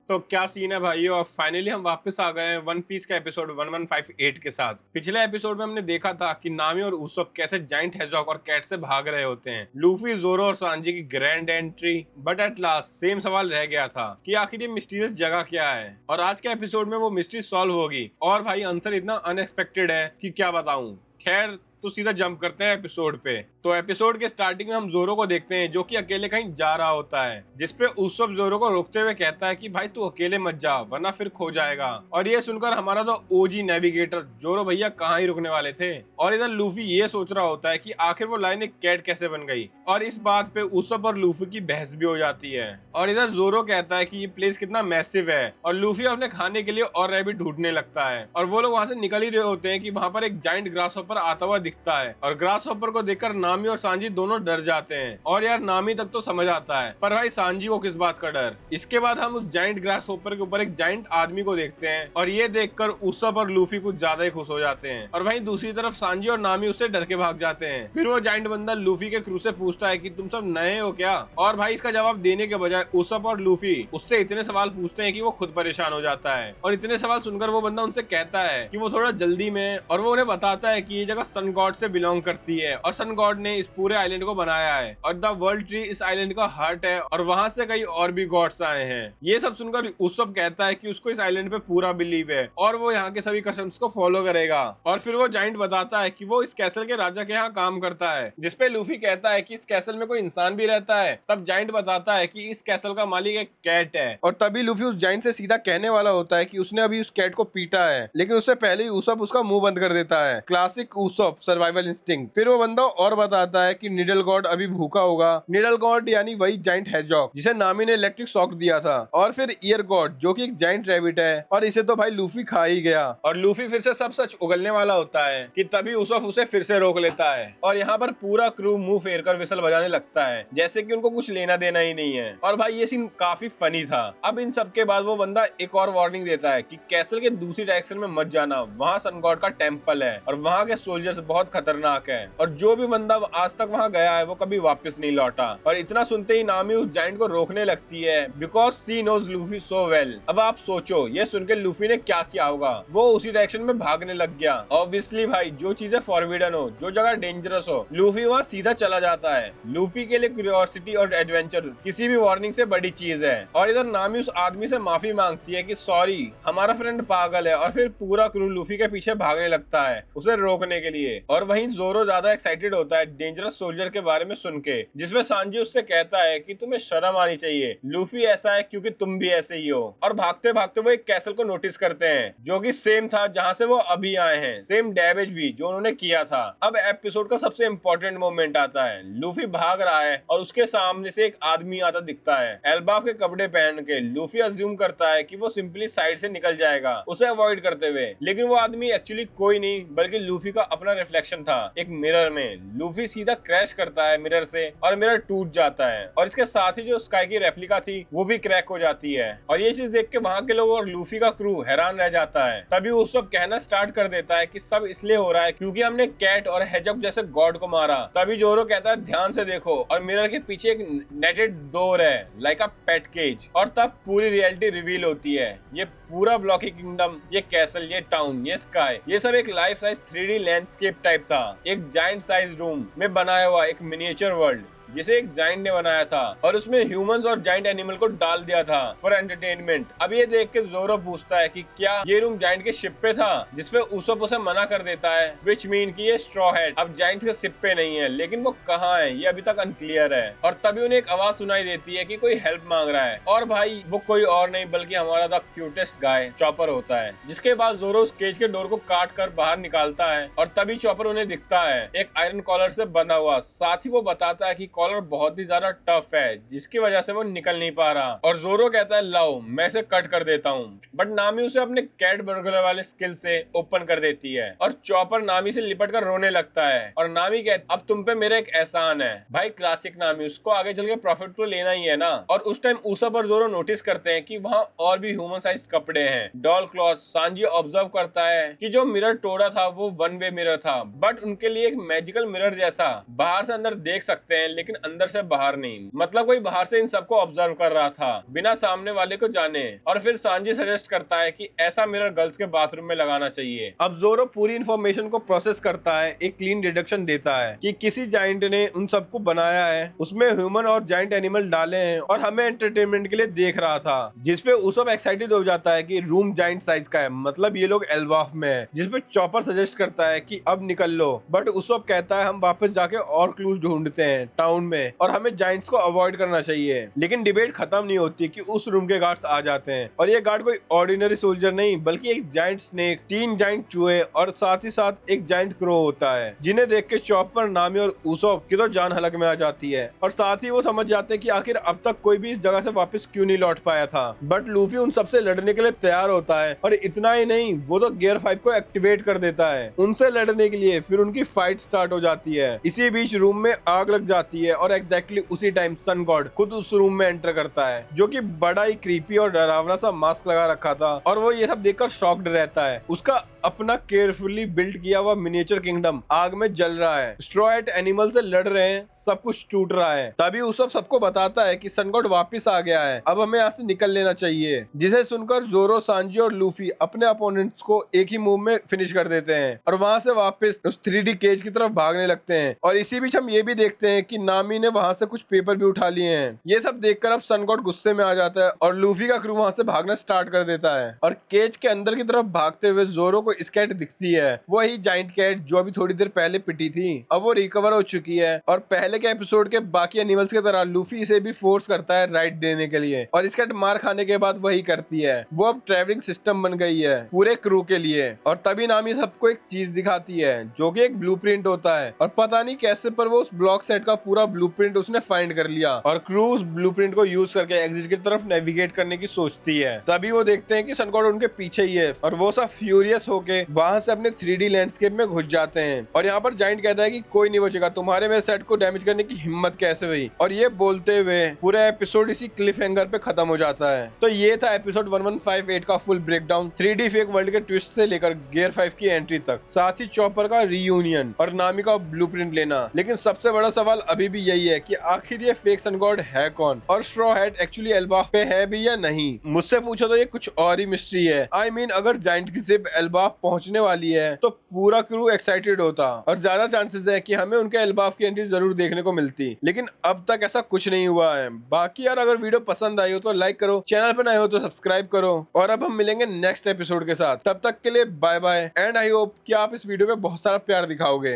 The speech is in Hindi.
तो क्या सीन है भाई। और फाइनली हम वापस आ गए हैं वन पीस का एपिसोड 1158 के साथ। पिछले एपिसोड में हमने देखा था कि नामी और उsopp कैसे जाइंट हेजॉग और कैट से भाग रहे होते हैं, लूफी, जोरो और सांजी की grand entry. But at last sem सवाल रह गया था कि आखिर ये मिस्टीरियस जगह क्या है, और आज के एपिसोड में वो मिस्ट्री सॉल्व होगी। और भाई आंसर इतना अनएक्सपेक्टेड है कि क्या बताऊं। खैर, तो सीधा जंप करते हैं एपिसोड पे। तो एपिसोड के स्टार्टिंग में हम जोरो को देखते हैं जो कि अकेले कहीं जा रहा होता है, जिसपे उsopp जोरो को रोकते हुए कहता है कि भाई तू अकेले मत जा वरना फिर खो जाएगा। और ये सुनकर हमारा तो ओजी नेविगेटर जोरो भैया कहाँ ही रुकने वाले थे। और इधर लूफी ये सोच रहा होता है कि आखिर वो लाइन एक कैट कैसे बन गई, और इस बात पे उsopp और लूफी की बहस भी हो जाती है। और इधर जोरो कहता है कि ये प्लेस कितना मैसिव है, और लूफी अपने खाने के लिए और रैबिट ढूंढने लगता है। और वो लोग वहां से निकल ही रहे होते हैं कि वहां पर एक जाइंट ग्रास हॉपर आता हुआ दिखता है, और ग्रास हॉपर को देखकर नामी और सांजी दोनों डर जाते हैं। और यार नामी तक तो समझ आता है, पर भाई सांजी को किस बात का डर। इसके बाद हम उस जाइंट ग्रास हॉपर के ऊपर एक जाइंट आदमी को देखते हैं, और ये देखकर उsopp और लूफी कुछ ज्यादा ही खुश हो जाते हैं। और वहीं दूसरी तरफ सांजी और नामी उससे डर के भाग जाते हैं। फिर वो जाइंट बंदा लूफी के क्रू से पूछता है कि तुम सब नए हो क्या। और भाई इसका जवाब देने के बजाय उsopp और लूफी उससे इतने सवाल पूछते हैं कि वो खुद परेशान हो जाता है। और इतने सवाल सुनकर वो बंदा उनसे कहता है कि वो थोड़ा जल्दी में, और वो उन्हें बताता है कि ये जगह सन गॉड से बिलोंग करती है, और सन गॉड ने इस पूरे आइलैंड को बनाया है, और द वर्ल्ड ट्री इस आइलैंड का हार्ट है, और वहां से कई और भी गॉड्स आए हैं। ये सब सुनकर उsopp कहता है कि उसको इस आइलैंड पे पूरा बिलीव है, और वो यहाँ के सभी कस्टम्स को फॉलो करेगा। और फिर वो जाइंट बताता है कि वो इस कैसल के राजा के यहाँ काम करता है, जिसपे लूफी कहता है कि इस कैसल में कोई इंसान भी रहता है। तब जाइंट बताता है कि इस कैसल का मालिक एक कैट है, और तभी लूफी उस जाइंट से सीधा कहने वाला होता है कि उसने अभी उस कैट को पीटा है, लेकिन उससे पहले ही उsopp उसका मुंह बंद कर देता है। क्लासिक उsopp सर्वाइवल इंस्टिंक्ट। फिर वो बंदा और बताता है कि निडल गॉड अभी भूखा होगा। निडल गॉड यानी वही जाइंट हेजॉग जिसे नामी ने इलेक्ट्रिक शॉक दिया था। और फिर ईयर गॉड जो कि एक जाइंट रैबिट है, और इसे तो भाई लूफी खा ही गया। और लूफी फिर से सब सच उगलने वाला होता है कि तभी उsopp उसे फिर से रोक लेता है, और यहाँ पर पूरा क्रू मुंह फेर कर विसल बजाने लगता है, जैसे कि उनको कुछ लेना देना ही नहीं है। और भाई ये सीन काफी फनी था। अब इन सब के बाद वो बंदा एक और वार्निंग देता है कि कैसल के दूसरी डायरेक्शन में मत जाना, वहाँ सन गॉड का टेम्पल है, और वहाँ के सोल्जर्स बहुत खतरनाक है, और जो भी बंदा आज तक वहाँ गया है वो कभी वापस नहीं लौटा। और इतना सुनते ही नामी उस जाइंट को रोकने लगती है, because she knows Luffy so well. अब आप सोचो ये सुनकर लूफी ने क्या किया होगा, वो उसी डायरेक्शन में भागने लग गया। ऑब्वियसली भाई जो चीजें फॉरबिडन हो, जो जगह डेंजरस हो, लूफी वहाँ सीधा चला जाता है। लूफी के लिए क्यूरियोसिटी और एडवेंचर किसी भी वार्निंग से बड़ी चीज है। और इधर नामी उस आदमी से माफी मांगती है कि सॉरी हमारा फ्रेंड पागल है, और फिर पूरा क्रू लूफी के पीछे भागने लगता है उसे रोकने के लिए। और वहीं जोरो ज्यादा एक्साइटेड होता है डेंजरस सोल्जर के बारे में सुन के, जिसमें सांजी उससे कहता है कि तुम्हें शर्म आनी चाहिए, लूफी ऐसा है क्योंकि तुम भी ऐसे ही हो। और भागते भागते वो एक कैसल को नोटिस करते हैं जो कि सेम था जहां से वो अभी आए हैं, सेम डैमेज भी जो उन्होंने किया था। अब एपिसोड का सबसे इंपॉर्टेंट मोमेंट आता है। लूफी भाग रहा है और उसके सामने से एक आदमी आता दिखता है एल्बाफ के कपड़े पहन के। लूफी अज्यूम करता है कि वो सिंपली साइड से निकल जाएगा उसे अवॉइड करते हुए, लेकिन वो आदमी एक्चुअली कोई नहीं बल्कि लूफी का अपना रिफ्लेक्शन था एक मिरर में। लूफी सीधा क्रैश करता है मिरर से, और मिरर टूट जाता है, और इसके साथ ही जो स्काई की रेप्लिका थी वो भी क्रैक हो जाती है। और ये चीज देख के वहां के लोग और लूफी का क्रू हैरान रह जाता है। तभी उsopp कहना स्टार्ट कर देता है कि सब इसलिए हो रहा है क्योंकि हमने कैट और हेजॉग जैसे गॉड को मारा। तभी जोरो कहता है ध्यान से देखो, और मिरर के पीछे एक नेटेड डोर है लाइक अ पेट केज। और तब पूरी रियलिटी रिवील होती है। ये पूरा ब्लॉकी किंगडम, ये कैसल, ये टाउन, ये स्काई, ये सब एक life size 3D landscape type था। एक जाइंट साइज रूम में बनाया हुआ एक मिनिएचर वर्ल्ड जिसे एक जाइंट ने बनाया था, और उसमें ह्यूमंस और जाइंट एनिमल को डाल दिया था फॉर एंटरटेनमेंट। अब ये देख के जोरो पूछता है कि क्या ये रूम जाइंट के शिप पे था, जिसपे उsopp उसे मना कर देता है, विच मीन कि ये स्ट्रॉ हेड अब जाइंट के शिप पे नहीं है, लेकिन वो कहाँ है ये अभी तक अनक्लियर है। और तभी उन्हें एक आवाज सुनाई देती है कि कोई हेल्प मांग रहा है, और भाई वो कोई और नहीं बल्कि हमारा द क्यूटेस्ट गाय चॉपर होता है। जिसके बाद जोरो उस केज के डोर को काट कर बाहर निकालता है, और तभी चॉपर उन्हें दिखता है एक आयरन कॉलर से बंधा हुआ। साथ ही वो बताता है कि कॉलर बहुत ही ज्यादा टफ है जिसकी वजह से वो निकल नहीं पा रहा। और जोरो कहता है लाओ मैं इसे कट कर देता हूँ, बट नामी उसे अपने कैट बर्गलर वाले स्किल से ओपन कर देती है, और चॉपर नामी से लिपट कर रोने लगता है। और नामी कहता अब तुम पे मेरा एक एहसान है। भाई क्लासिक नामी, उसको आगे चल के प्रॉफिट तो लेना ही है ना। और उस टाइम उsopp और जोरो नोटिस करते हैं कि वहाँ और भी ह्यूमन साइज कपड़े हैं, डॉल क्लॉथ। सांजी ऑब्जर्व करता है कि जो मिरर तोड़ा था वो वन वे मिरर था, बट उनके लिए एक मैजिकल मिरर जैसा बाहर से अंदर देख सकते हैं, लेकिन लेकिन अंदर से बाहर नहीं। मतलब कोई बाहर से इन सबको ऑब्जर्व कर रहा था बिना सामने वाले को जाने। और फिर सांजी सजेस्ट करता है कि ऐसा मिरर गर्ल्स के बाथरूम में लगाना चाहिए। अब जोरो पूरी इंफॉर्मेशन को प्रोसेस करता है, एक क्लीन डिडक्शन देता है कि किसी जाइंट ने उन सबको बनाया है, उसमें ह्यूमन और जाइंट एनिमल डाले हैं और हमें एंटरटेनमेंट के लिए देख रहा था। जिसपे उसब एक्साइटेड हो जाता है कि रूम जाइंट साइज का है, मतलब ये लोग एल्बाफ में है। जिसपे चॉपर सजेस्ट करता है कि अब निकल लो, बट उसब कहता है हम वापस जाके और क्लूज ढूंढते हैं टाउन में और हमें जाइंट्स को अवॉइड करना चाहिए। लेकिन डिबेट खत्म नहीं होती कि उस रूम के गार्ड्स आ जाते हैं और ये गार्ड कोई ऑर्डिनरी सोल्जर नहीं बल्कि एक जाइंट स्नेक, 3 जाइंट चूहे और साथ ही साथ एक जाइंट क्रो होता है, जिन्हें देख के चॉपर, नामी और उसब की तो जान हलक में आ जाती है। और साथ ही वो समझ जाते हैं कि आखिर अब तक कोई भी इस जगह से वापस क्यों नहीं लौट पाया था। बट लूफी उन सबसे लड़ने के लिए तैयार होता है और इतना ही नहीं, वो तो गियर 5 को एक्टिवेट कर देता है उनसे लड़ने के लिए। फिर उनकी फाइट स्टार्ट हो जाती है। इसी बीच रूम में आग लग जाती है और एग्जैक्टली उसी टाइम सन गॉड खुद उस रूम में एंटर करता है, जो कि बड़ा ही क्रीपी और डरावना सा मास्क लगा रखा था और वो ये सब देखकर शॉक्ड रहता है। उसका अपना केयरफुली बिल्ड किया हुआ मिनिएचर किंगडम आग में जल रहा है, स्ट्रॉ हैट एनिमल से लड़ रहे हैं, सब कुछ टूट रहा है। तभी उसब सबको बताता है कि सन गॉड वापिस आ गया है, अब हमें यहाँ से निकल लेना चाहिए। जिसे सुनकर जोरो, सांजी और लूफी अपने अपोनेंट्स को एक ही मूव में फिनिश कर देते हैं और वहां से वापस उस 3D केज की तरफ भागने लगते हैं। और इसी बीच हम ये भी देखते हैं कि नामी ने वहां से कुछ पेपर भी उठा लिए हैं। ये सब देखकर अब सन गॉड गुस्से में आ जाता है और लूफी का क्रू वहां से भागना स्टार्ट कर देता है। और केज के अंदर की तरफ भागते हुए जोरो को स्कैट दिखती है, वही जाइंट कैट जो अभी थोड़ी देर पहले पिटी थी। अब वो रिकवर हो चुकी है और पहले के एपिसोड के बाकी एनिमल्स की तरह लूफी इसे भी फोर्स करता है राइड देने के लिए और स्कैट मार खाने के बाद वही करती है। वो अब ट्रैवलिंग सिस्टम बन गई है पूरे क्रू के लिए। और तभी नामी सबको एक चीज दिखाती है जो कि एक ब्लूप्रिंट होता है और पता नहीं कैसे पर वो उस ब्लॉक सेट का पूरा ब्लूप्रिंट उसने फाइंड कर लिया और क्रू उस ब्लूप्रिंट को यूज करके एग्जिट की तरफ नेविगेट करने की सोचती है। तभी वो देखते हैं कि सन गॉड उनके पीछे ही है और वो सब फ्यूरियस होके वहां से अपने 3D लैंडस्केप में घुस जाते हैं। और यहाँ पर जाइंट कहता है कि कोई नहीं बचेगा, तुम्हारे मेरे सेट को डैमेज करने की हिम्मत कैसे हुई। और ये बोलते हुए पूरा एपिसोड इसी क्लिफ हैंगर पे खत्म हो जाता है। तो ये था एपिसोड 1158 का full breakdown, 3D fake world के ट्विस्ट से लेकर गियर 5 की एंट्री तक, साथ ही चॉपर का रीयूनियन और नामी का ब्लूप्रिंट लेना। लेकिन सबसे बड़ा सवाल अभी भी यही है कि आखिर ये फेक सन गॉड है कौन और स्ट्रॉ हैट एक्चुअली एल्बाफ पे है भी या नहीं। मुझसे पूछो तो ये कुछ और ही मिस्ट्री है। आई मीन अगर जाइंट की शिप एल्बाफ पहुंचने वाली है तो पूरा क्रू एक्साइटेड होता और ज्यादा चांसेस है कि हमें उनके एल्बाफ की एंट्री जरूर देखने को मिलती। लेकिन अब तक ऐसा कुछ नहीं हुआ है। बाकी यार अगर वीडियो पसंद आई हो तो लाइक करो, चैनल पर नए हो तो सब्सक्राइब करो और अब हम मिलेंगे नेक्स्ट एपिसोड के साथ। तब तक के लिए bye bye and I hope कि आप इस वीडियो पे बहुत सारा प्यार दिखाओगे।